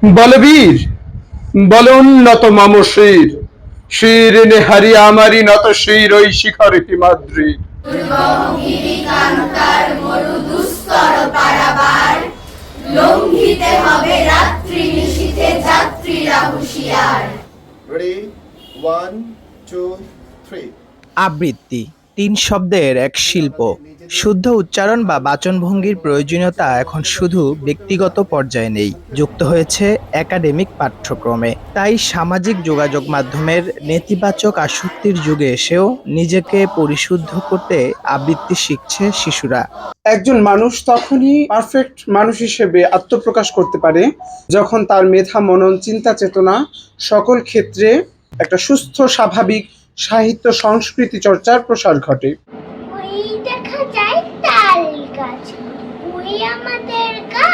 বলবীর বলে উন্নত মম শির, শির নেহারি আমারি নত শির ওই শিখর হিমাদ্রি। গিরিকান্তার মরু দুস্তর পারাবার, লঙ্ঘিতে হবে রাত্রি নিশীথে যাত্রীরা হুঁশিয়ার। রেডি 1 2 3। আবৃত্তি তিন শব্দের এক শিল্প। শুদ্ধ উচ্চারণ বা বাচনভঙ্গির প্রয়োজনীয়তা এখন শুধু ব্যক্তিগত পর্যায়ে নেই, যুক্ত হয়েছে একাডেমিক পাঠ্যক্রমে। তাই সামাজিক যোগাযোগ মাধ্যমের নেতিবাচক আসক্তির যুগে এসেও নিজেকে পরিশুদ্ধ করতে আবৃত্তি শিখছে শিশুরা। একজন মানুষ তখনই পারফেক্ট মানুষ হিসেবে আত্মপ্রকাশ করতে পারে যখন তার মেধা, মনন, চিন্তা, চেতনা সকল ক্ষেত্রে একটা সুস্থ স্বাভাবিক সাহিত্য সংস্কৃতি চর্চার প্রসার ঘটে। ওই দেখা যায় তাল গাছ, ওই আমাদের গা,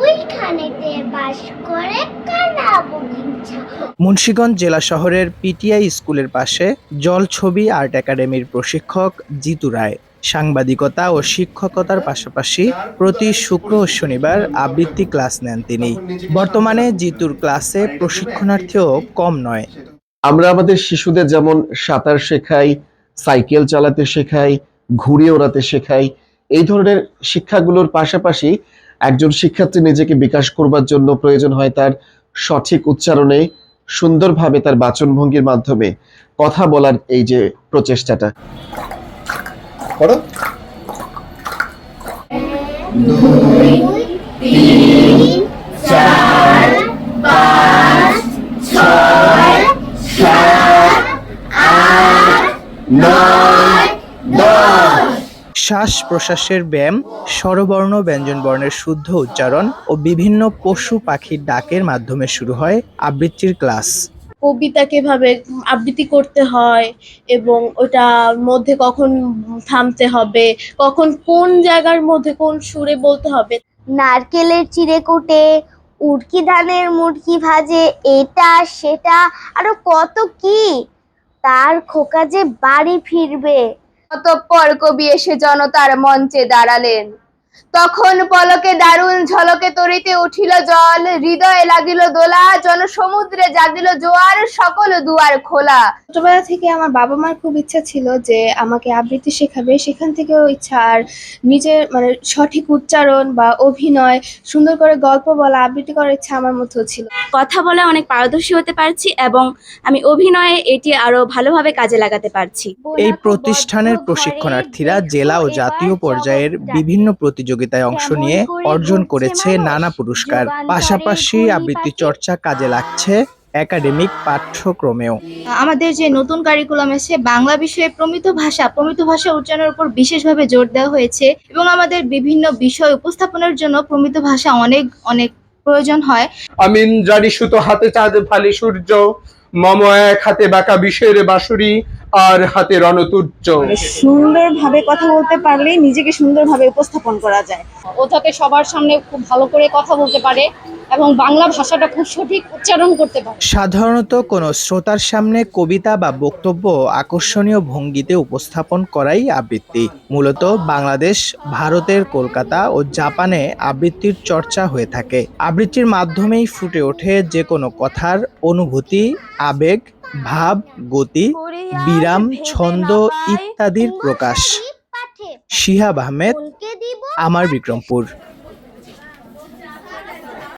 ওইখানেতে বাস করে কানা বগিচা। মুন্সিগঞ্জ জেলা শহরের পিটিআই স্কুলের পাশে জলছবি আর্ট একাডেমির প্রশিক্ষক জিতু রায় সাংবাদিকতা ও শিক্ষকতার পাশাপাশি প্রতি শুক্র ও শনিবার আবৃত্তি ক্লাস নেন তিনি। বর্তমানে জিতুর ক্লাসে প্রশিক্ষণার্থীও কম নয়। আমরা আমাদের শিশুদের যেমন সাঁতার শেখাই, সাইকেল চালাতে শেখাই, ঘুড়ি ওড়াতে শেখাই, এই ধরনের শিক্ষাগুলোর পাশাপাশি একজন শিক্ষার্থী নিজেকে বিকাশ করবার জন্য প্রয়োজন হয় তার সঠিক উচ্চারণে, সুন্দরভাবে তার বাচনভঙ্গির মাধ্যমে কথা বলার এই যে প্রচেষ্টাটা। পড়ো। 2 3 4 5 6 7 8 9 10। শ্বাস প্রশ্বাসের ব্যায়াম, স্বরবর্ণ ব্যঞ্জনবর্ণের শুদ্ধ উচ্চারণ ও বিভিন্ন পশু পাখির ডাকের মাধ্যমে শুরু হয় আবৃত্তির ক্লাস। কবিতা কিভাবে আবৃত্তি করতে হয় এবং ওটার মধ্যে কখন থামতে হবে, কখন কোন জায়গার মধ্যে কোন সুরে বলতে হবে। নারকেলের চিড়ে কুটে, উটকি ধানের মুটকি ভাজে, এটা সেটা আরো কত কি। তার খোকা যে বাড়ি ফিরবে। অতঃপর কবি এসে জনতার মঞ্চে দাঁড়ালেন। তখন পলকে দারুণ ঝলকে তরিতে উঠিল জল, হৃদয়ে লাগিল দোলা, জনসমুদ্রে জাগিল জোয়ার, সকল দুয়ার খোলা। ছোটবেলা থেকে আমার বাবা মার খুব ইচ্ছা ছিল যে আমাকে আবৃত্তি শেখাবে, সেখান থেকেও ইচ্ছা। আর নিজের সঠিক উচ্চারণ বা অভিনয়, সুন্দর করে গল্প বলা, আবৃত্তি করার ইচ্ছা আমার মধ্যেও ছিল। কথা বলে অনেক পারদর্শী হতে পারছি এবং আমি অভিনয়ে এটি আরো ভালোভাবে কাজে লাগাতে পারছি। এই প্রতিষ্ঠানের প্রশিক্ষণার্থীরা জেলা ও জাতীয় পর্যায়ের বিভিন্ন প্রতিযোগিতায় অংশ নিয়ে অর্জন করেছে নানা পুরস্কার। পাশাপাশি আবৃত্তি চর্চা কাজে লাগছে একাডেমিক পাঠ্যক্রমেও। আমাদের যে নতুন কারিকুলাম আছে, বাংলা বিষয়ে প্রমিত ভাষা উচ্চারণের উপর বিশেষভাবে জোর দেওয়া হয়েছে এবং আমাদের বিভিন্ন বিষয় উপস্থাপনের জন্য প্রমিত ভাষা অনেক অনেক প্রয়োজন হয়। আমি ইন্দ্রাণী সুতো, হাতে চাঁদ ফালি সূর্য, মম এক হাতে বাঁকা বিষের বাঁশুরি, আর হাতে রণতুর্য। সুন্দরভাবে কথা বলতে পারলেই নিজেকে সুন্দরভাবে উপস্থাপন করা যায়। ও যাতে সবার সামনে খুব ভালো করে কথা বলতে পারে এবং বাংলা ভাষাটা খুব সঠিক উচ্চারণ করতে পারে। সাধারণত কোনো শ্রোতার সামনে কবিতা বা বক্তব্য আকর্ষণীয় ভঙ্গিতে উপস্থাপন করাই আবৃত্তি। মূলত বাংলাদেশ, ভারতের কলকাতা ও জাপানে আবৃত্তির চর্চা হয়ে থাকে। আবৃত্তির মাধ্যমেই ফুটে ওঠে যে কোনো কথার অনুভূতি, আবেগ, ভাব, গতি, বিরাম, ছন্দ ইত্যাদির প্রকাশ। শিহাব আহমেদ, আমার বিক্রমপুর।